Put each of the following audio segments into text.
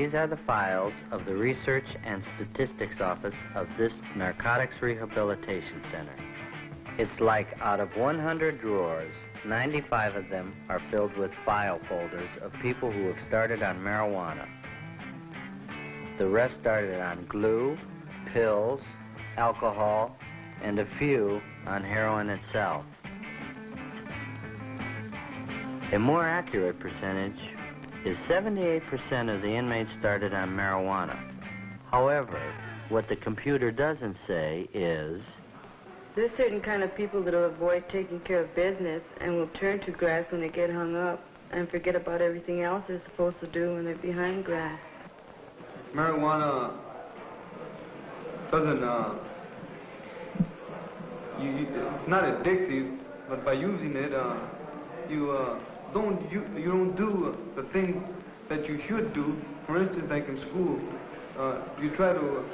These are the files of the Research and Statistics Office of this Narcotics Rehabilitation Center. It's like out of 100 drawers, 95 of them are filled with file folders of people who have started on marijuana. The rest started on glue, pills, alcohol, and a few on heroin itself. A more accurate percentage is 78% of the inmates started on marijuana. However, what the computer doesn't say is, there's certain kind of people that will avoid taking care of business and will turn to grass when they get hung up and forget about everything else they're supposed to do when they're behind grass. Marijuana doesn't, it's not addictive, but by using it, you don't do the things that you should do. For instance, like in school, you try to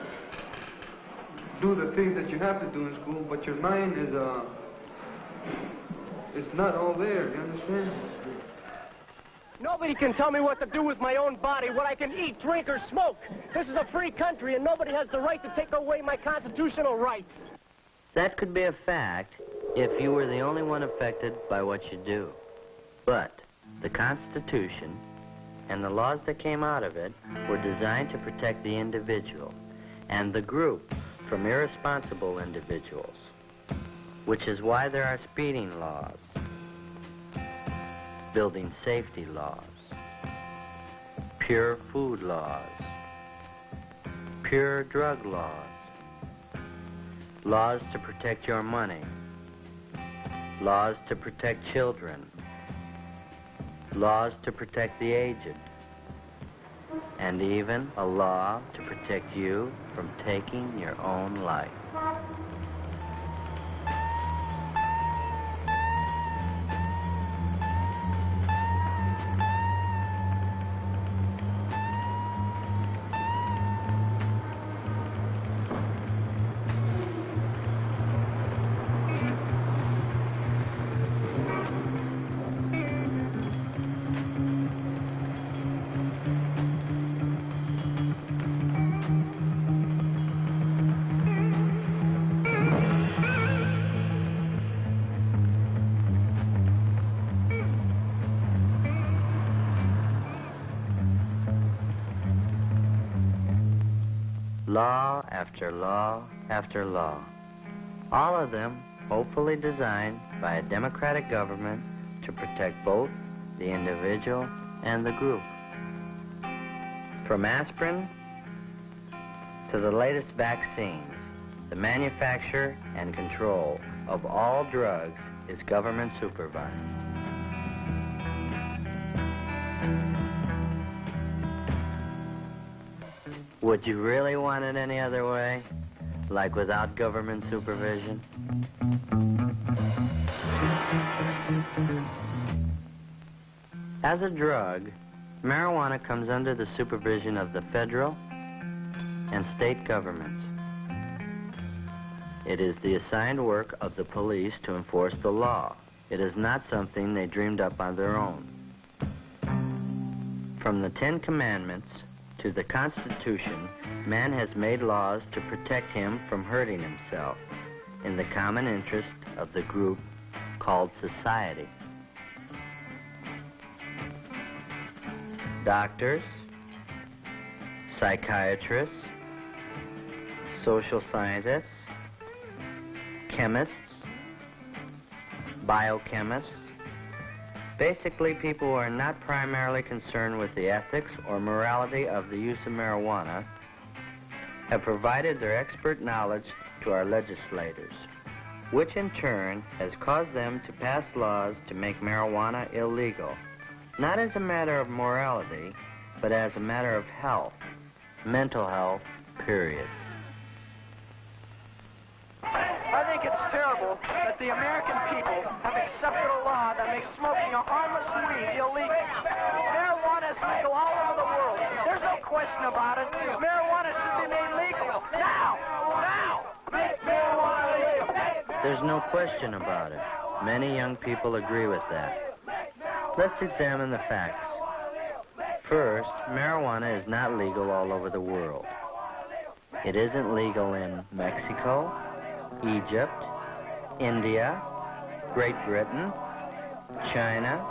do the things that you have to do in school, but your mind is it's not all there, you understand? Nobody can tell me what to do with my own body, what I can eat, drink, or smoke. This is a free country, and nobody has the right to take away my constitutional rights. that could be a fact if you were the only one affected by what you do. But the Constitution and the laws that came out of it were designed to protect the individual and the group from irresponsible individuals, which is why there are speeding laws, building safety laws, pure food laws, pure drug laws, laws to protect your money, laws to protect children, laws to protect the aged, and even a law to protect you from taking your own life. Law after law after law, all of them hopefully designed by a democratic government to protect both the individual and the group. From aspirin to the latest vaccines, the manufacture and control of all drugs is government supervised. Would you really want it any other way? Like without government supervision? As a drug, marijuana comes under the supervision of the federal and state governments. It is the assigned work of the police to enforce the law. It is not something they dreamed up on their own. From the Ten Commandments to the Constitution, man has made laws to protect him from hurting himself in the common interest of the group called society. Doctors, psychiatrists, social scientists, chemists, biochemists, basically people who are not primarily concerned with the ethics or morality of the use of marijuana, have provided their expert knowledge to our legislators, which in turn has caused them to pass laws to make marijuana illegal, not as a matter of morality, but as a matter of health, mental health, period. I think it's terrible that the American people have accepted a law that makes smoking a harmless weed illegal. Marijuana is legal all over the world. There's no question about it. Marijuana should be made legal. Now! Now! Make marijuana legal! There's no question about it. Many young people agree with that. Let's examine the facts. First, marijuana is not legal all over the world. It isn't legal in Mexico, Egypt, India, Great Britain, China,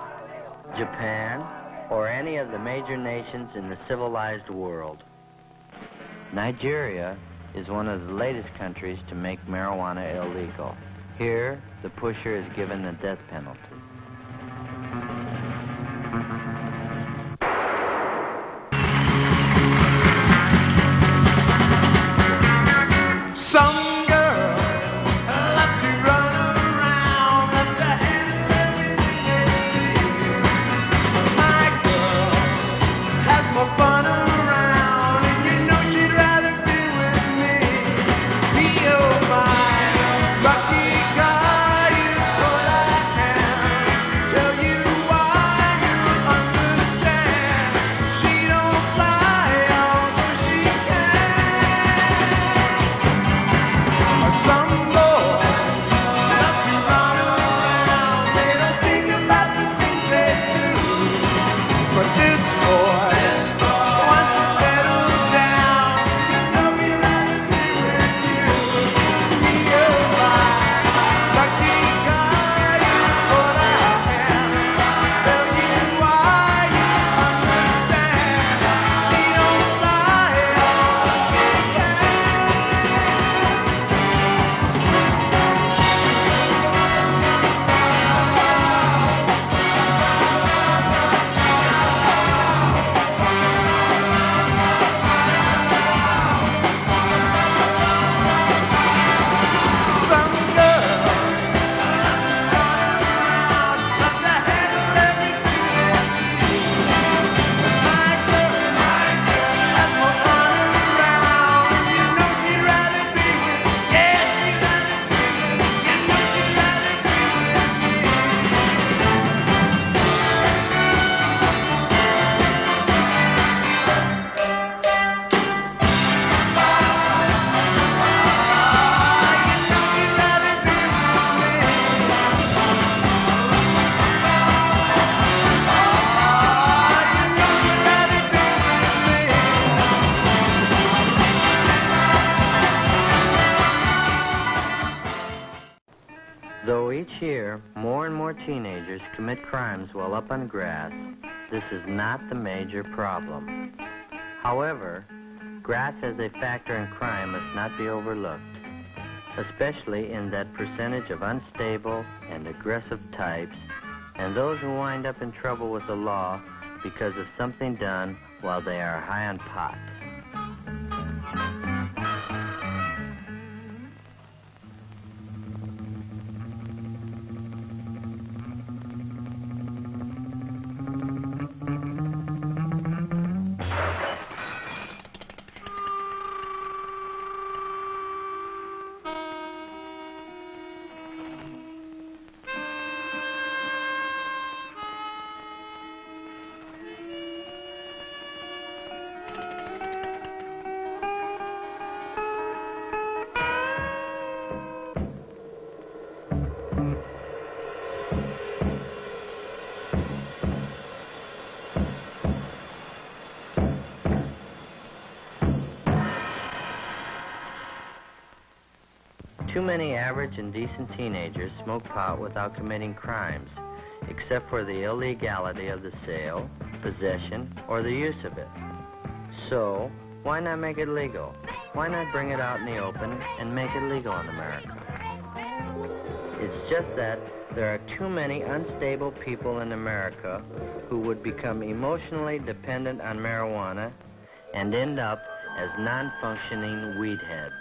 Japan, or any of the major nations in the civilized world. Nigeria is one of the latest countries to make marijuana illegal. Here, the pusher is given the death penalty. Some girls love to run around, love to handle everything they see. My girl has more fun around, and you know she'd rather be with me. Me, oh my lucky guy is what I am. Tell you why, you'll understand. She don't fly, although she can. Some boys love to run around, they don't think about the things they do. But this boy wants to settle down, you know he'd rather be with you. Me, oh my lucky guy is what I am. Tell you why, you understand. She don't fly, although she can. Some girls run around, love to handle everything they see. My girl has more fun around, and you know she'd rather be with, yeah, she'd rather be with, you know she'd rather be with me. Though each year more and more teenagers commit crimes while up on grass, this is not the major problem. However, grass as a factor in crime must not be overlooked, especially in that percentage of unstable and aggressive types and those who wind up in trouble with the law because of something done while they are high on pot. Too many average and decent teenagers smoke pot without committing crimes, except for the illegality of the sale, possession, or the use of it. So, why not make it legal? Why not bring it out in the open and make it legal in America? It's just that there are too many unstable people in America who would become emotionally dependent on marijuana and end up as non-functioning weed heads.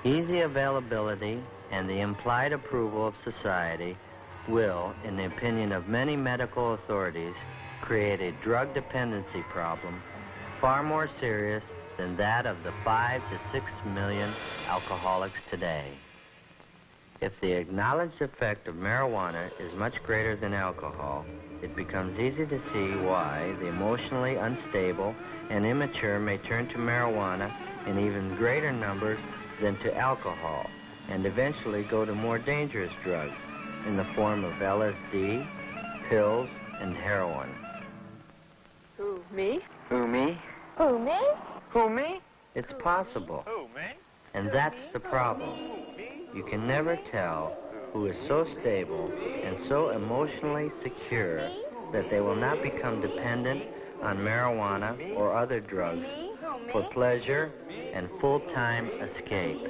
Easy availability and the implied approval of society will, in the opinion of many medical authorities, create a drug dependency problem far more serious than that of the 5 to 6 million alcoholics today. If the acknowledged effect of marijuana is much greater than alcohol, it becomes easy to see why the emotionally unstable and immature may turn to marijuana in even greater numbers than to alcohol, and eventually go to more dangerous drugs in the form of LSD, pills, and heroin. Who, me? Who, me? Who, me? Who, me? It's possible. Who, me? And that's the problem. You can never tell who is so stable and so emotionally secure that they will not become dependent on marijuana or other drugs for pleasure and full-time escape.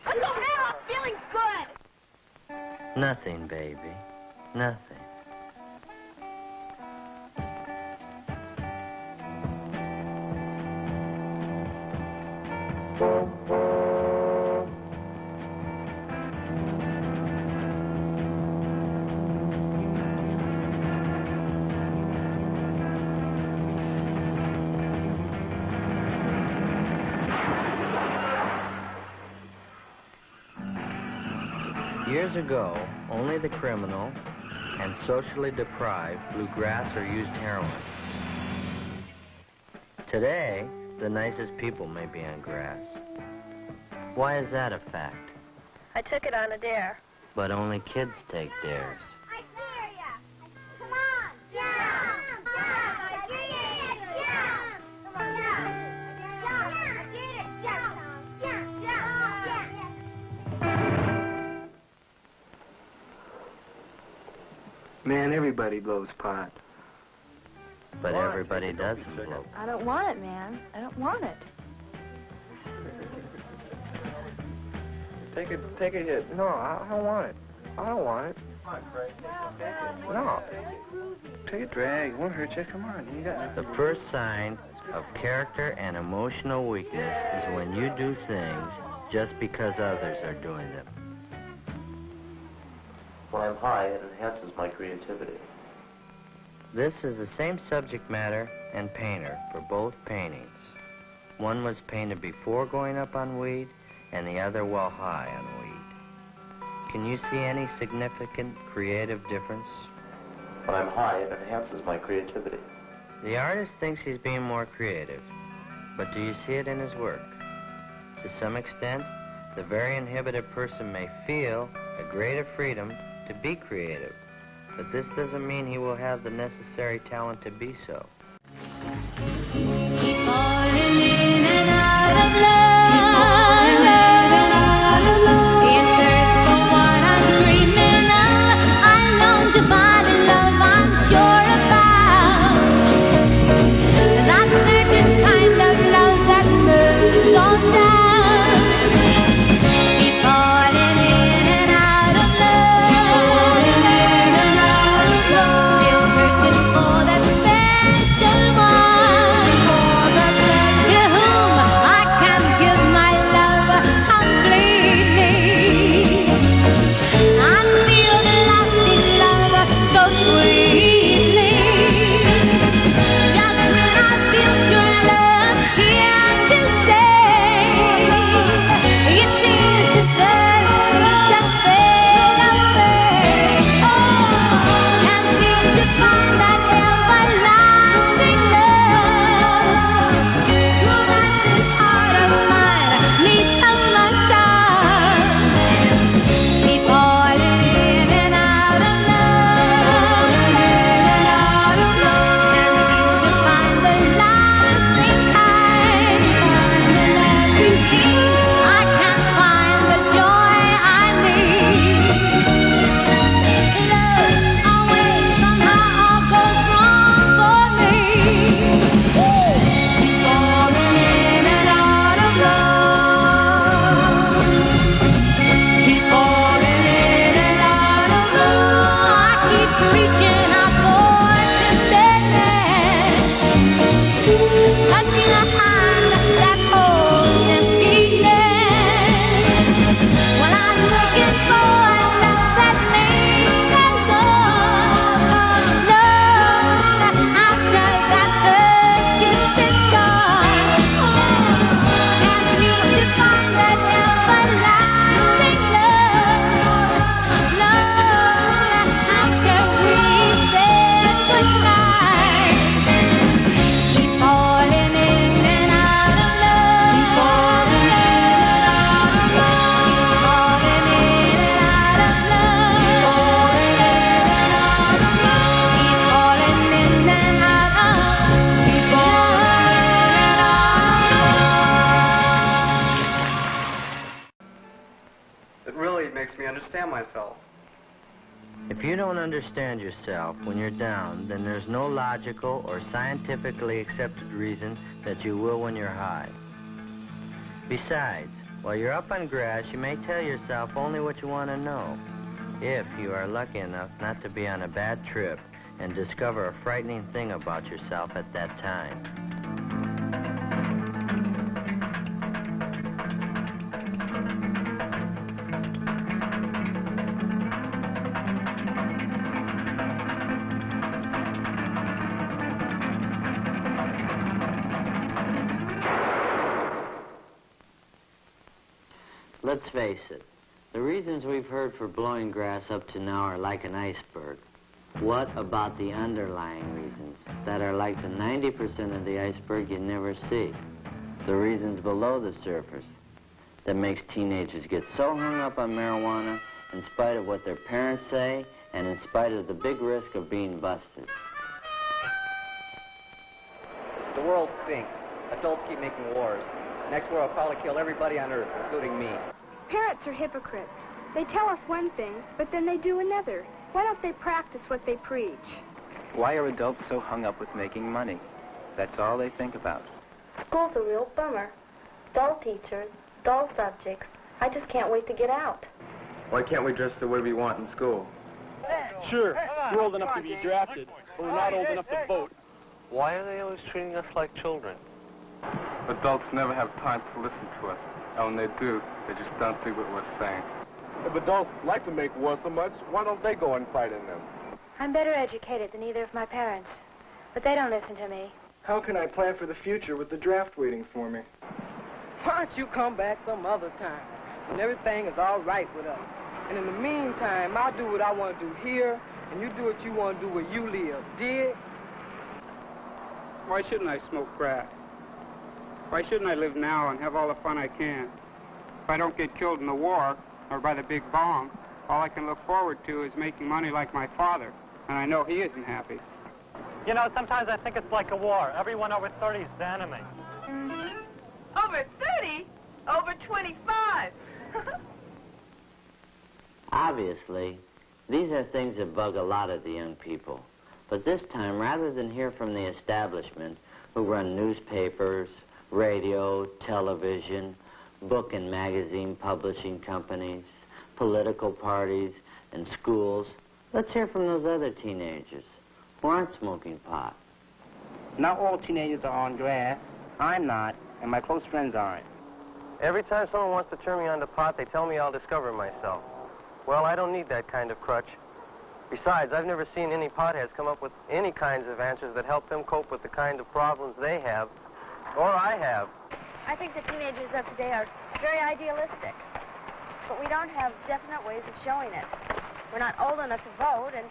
What the hell? I'm feeling good. Nothing, baby. Nothing. Years ago, only the criminal and socially deprived blew grass or used heroin. Today, the nicest people may be on grass. Why is that a fact? I took it on a dare. But only kids take dares. I dare ya! Come on! Jump! Jump! I dare ya! Jump! Come on, jump! I dare ya! Jump! Jump! Man, everybody blows pot. But everybody doesn't blow. I don't want it, man. I don't want it. Take a hit. No, I don't want it. I don't want it. No. Take a drag. It won't hurt you. Come on. You got it. The first sign of character and emotional weakness is when you do things just because others are doing them. When I'm high, it enhances my creativity. This is the same subject matter and painter for both paintings. One was painted before going up on weed, and the other while high on weed. Can you see any significant creative difference? When I'm high, it enhances my creativity. The artist thinks he's being more creative, but do you see it in his work? To some extent, the very inhibited person may feel a greater freedom to be creative, but this doesn't mean he will have the necessary talent to be so. Keep falling in and out of love. In search for what I'm dreaming of. I long to find a love I'm sure about. That certain kind of love that moves on down. Keep falling in and out of love. Still searching for that special one. To whom I can makes me understand myself. If you don't understand yourself when you're down, then there's no logical or scientifically accepted reason that you will when you're high. Besides, while you're up on grass, you may tell yourself only what you want to know, if you are lucky enough not to be on a bad trip and discover a frightening thing about yourself at that time. Let's face it, the reasons we've heard for blowing grass up to now are like an iceberg. What about the underlying reasons that are like the 90% of the iceberg you never see? The reasons below the surface that makes teenagers get so hung up on marijuana in spite of what their parents say and in spite of the big risk of being busted. The world stinks. Adults keep making wars. Next war will probably kill everybody on Earth, including me. Parents are hypocrites. They tell us one thing, but then they do another. Why don't they practice what they preach? Why are adults so hung up with making money? That's all they think about. School's a real bummer. Dull teachers, dull subjects. I just can't wait to get out. Why can't we dress the way we want in school? Sure, we're old enough to be drafted, but we're not old enough to vote. Why are they always treating us like children? Adults never have time to listen to us. And when they do, they just don't think what we're saying. If adults like to make war so much, why don't they go and fight in them? I'm better educated than either of my parents, but they don't listen to me. How can I plan for the future with the draft waiting for me? Why don't you come back some other time when everything is all right with us? And in the meantime, I'll do what I want to do here, and you do what you want to do where you live. Dig? Why shouldn't I smoke grass? Why shouldn't I live now and have all the fun I can? If I don't get killed in the war or by the big bomb, all I can look forward to is making money like my father, and I know he isn't happy. You know, sometimes I think it's like a war. Everyone over 30 is the enemy. Over 30? Over 25. Obviously, these are things that bug a lot of the young people. But this time, rather than hear from the establishment, who run newspapers, radio, television, book and magazine publishing companies, political parties, and schools, let's hear from those other teenagers who aren't smoking pot. Not all teenagers are on grass. I'm not, and my close friends aren't. Every time someone wants to turn me on to pot, they tell me I'll discover myself. Well, I don't need that kind of crutch. Besides, I've never seen any potheads come up with any kinds of answers that help them cope with the kind of problems they have, or I have. I think the teenagers of today are very idealistic, but we don't have definite ways of showing it. We're not old enough to vote, and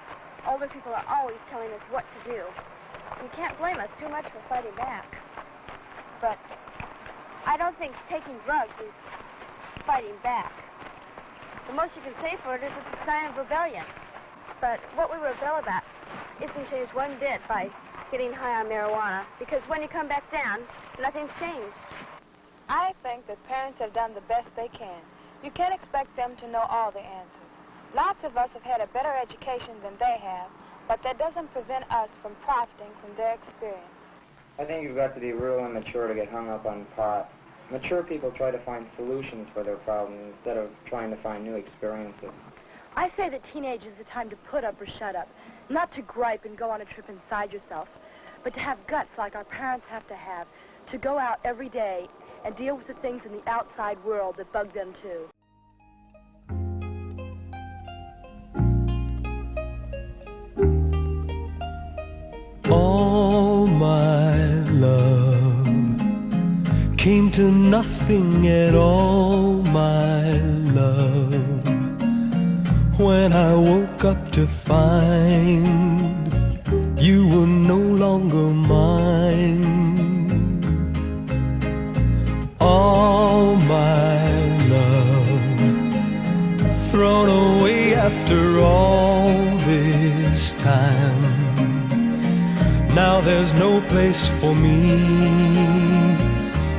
older people are always telling us what to do. You can't blame us too much for fighting back. But I don't think taking drugs is fighting back. The most you can say for it is it's a sign of rebellion. But what we rebel about isn't changed one bit by getting high on marijuana, because when you come back down, nothing's changed. I think that parents have done the best they can. You can't expect them to know all the answers. Lots of us have had a better education than they have, but that doesn't prevent us from profiting from their experience. I think you've got to be real immature to get hung up on pot. Mature people try to find solutions for their problems instead of trying to find new experiences. I say that teenage is the time to put up or shut up, not to gripe and go on a trip inside yourself, but to have guts like our parents have to go out every day and deal with the things in the outside world that bug them too. All my love came to nothing at all, my love, when I woke up to find you were no longer mine. All my love thrown away after all this time. Now there's no place for me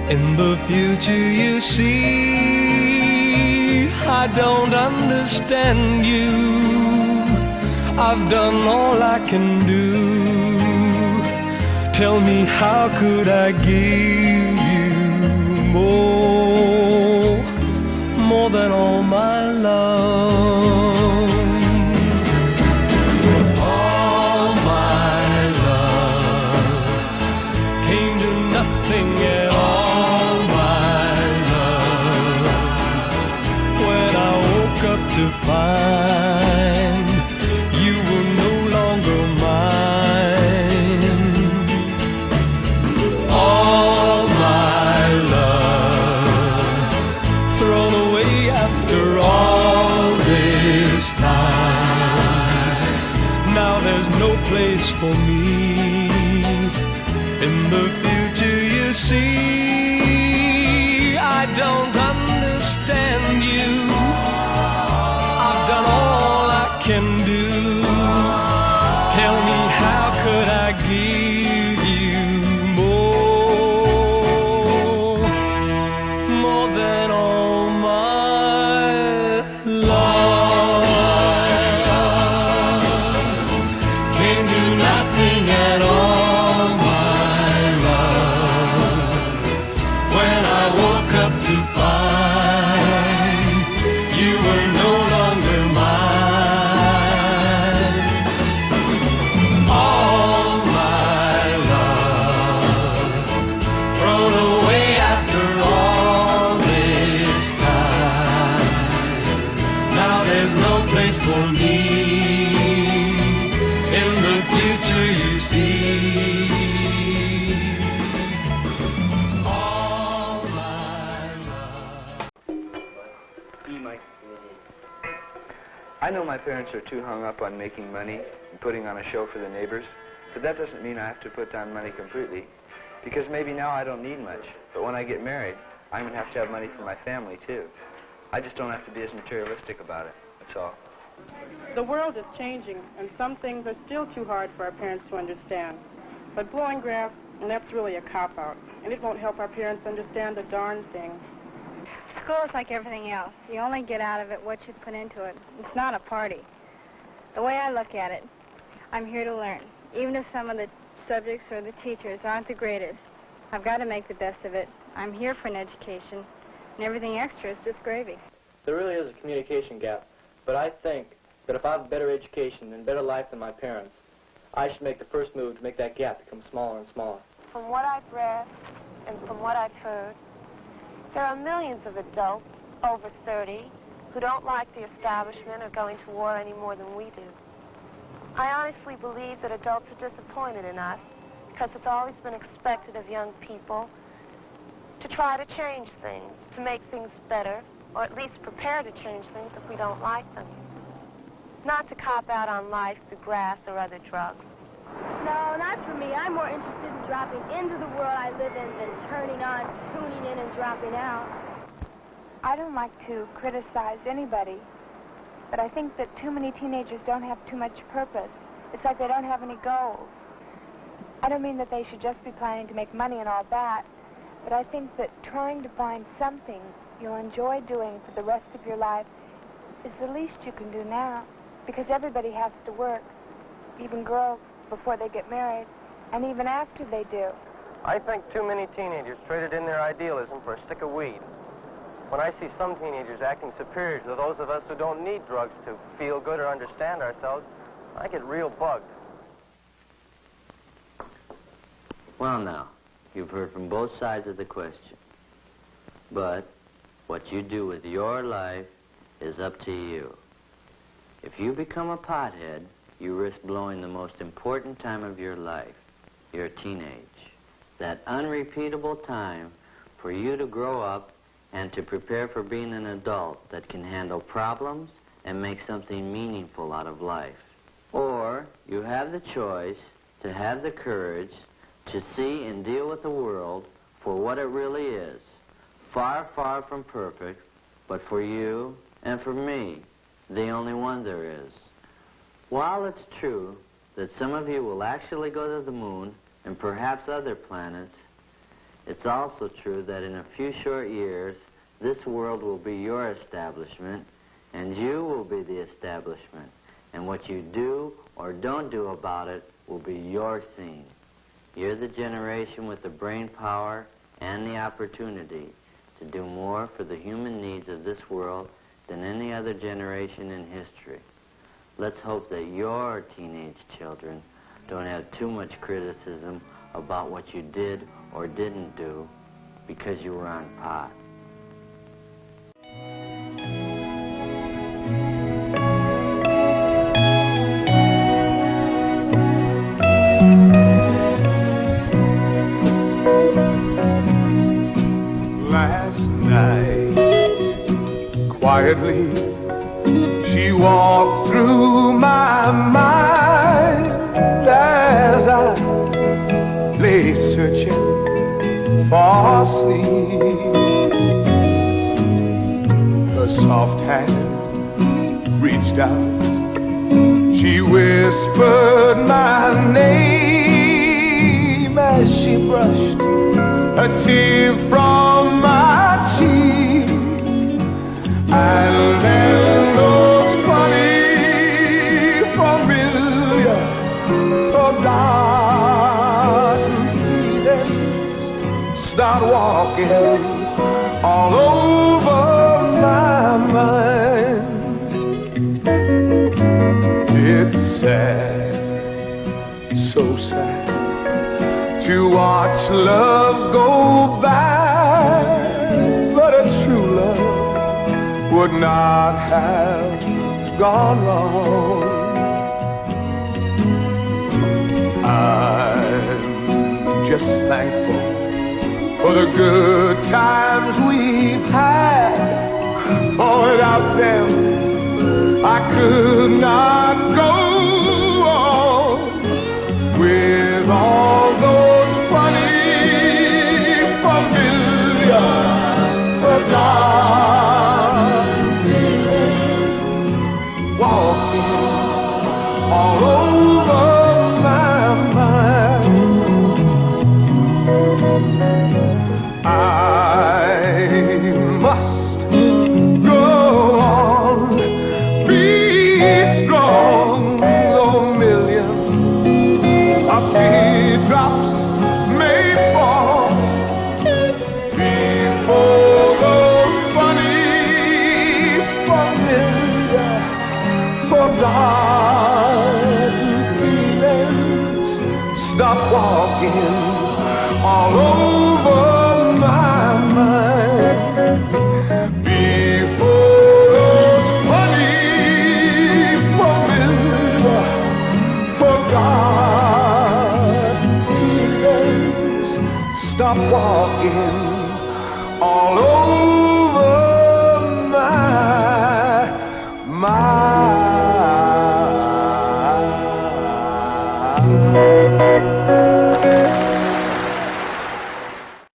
in the future, you see. I I don't understand you. I've done all I can do. Tell me, how could I give you more than all my love? All my love came to nothing at all, my love, when I woke up to find you were no longer mine. All my love thrown away after all this time. Now there's no place for me in the future, you see. I don't understand you. I've done all I can do. Tell me, how could I give you more than all my love? Came to nothing at all, my love, when I woke up to find you were no longer mine. All my love thrown away after all this time. Now there's no place for me in the future, you see. All my love. I know my parents are too hung up on making money and putting on a show for the neighbors, but that doesn't mean I have to put down money completely, because maybe now I don't need much, but when I get married, I'm going to have money for my family too. I just don't have to be as materialistic about it, that's all. The world is changing, and some things are still too hard for our parents to understand. But blowing grass, and that's really a cop-out, and it won't help our parents understand a darn thing. School is like everything else. You only get out of it what you put into it. It's not a party. The way I look at it, I'm here to learn. Even if some of the subjects or the teachers aren't the greatest, I've got to make the best of it. I'm here for an education, and everything extra is just gravy. There really is a communication gap, but I think that if I have a better education and better life than my parents, I should make the first move to make that gap become smaller and smaller. From what I've read and from what I've heard, there are millions of adults over 30 who don't like the establishment or going to war any more than we do. I honestly believe that adults are disappointed in us because it's always been expected of young people to try to change things, to make things better, or at least prepare to change things if we don't like them. Not to cop out on life through grass or other drugs. No, not for me. I'm more interested in dropping into the world I live in than turning on, tuning in, and dropping out. I don't like to criticize anybody, but I think that too many teenagers don't have too much purpose. It's like they don't have any goals. I don't mean that they should just be planning to make money and all that, but I think that trying to find something you'll enjoy doing for the rest of your life is the least you can do now, because everybody has to work, even girls before they get married, and even after they do. I think too many teenagers traded in their idealism for a stick of weed. When I see some teenagers acting superior to those of us who don't need drugs to feel good or understand ourselves, I get real bugged. Well, now, you've heard from both sides of the question. But what you do with your life is up to you. If you become a pothead, you risk blowing the most important time of your life, your teenage. That unrepeatable time for you to grow up and to prepare for being an adult that can handle problems and make something meaningful out of life. Or you have the choice to have the courage to see and deal with the world for what it really is. Far, far from perfect, but for you and for me, the only one there is. While it's true that some of you will actually go to the moon and perhaps other planets, it's also true that in a few short years, This world will be your establishment, and you will be the establishment. And what you do or don't do about it will be your scene. You're the generation with the brain power and the opportunity to do more for the human needs of this world than any other generation in history. Let's hope that your teenage children don't have too much criticism about what you did or didn't do because you were on pot. Last night, quietly, she walked through my mind as I lay searching for sleep. Her soft hand reached out, she whispered my name as she brushed a tear from my cheek. And then those funny, familiar, forgotten feelings start walking all over my mind. It's sad, so sad, to watch love go by, but a true love would not have gone wrong. I'm just thankful for the good times we've had, for without them I could not go on with all those funny, familiar, forgotten feelings walking all over my mind. I must go on, be strong, though millions of teardrops may fall before those funny, familiar, forgotten feelings stop walking all over my mind. Before those funny, familiar, forgotten feelings stop walking all over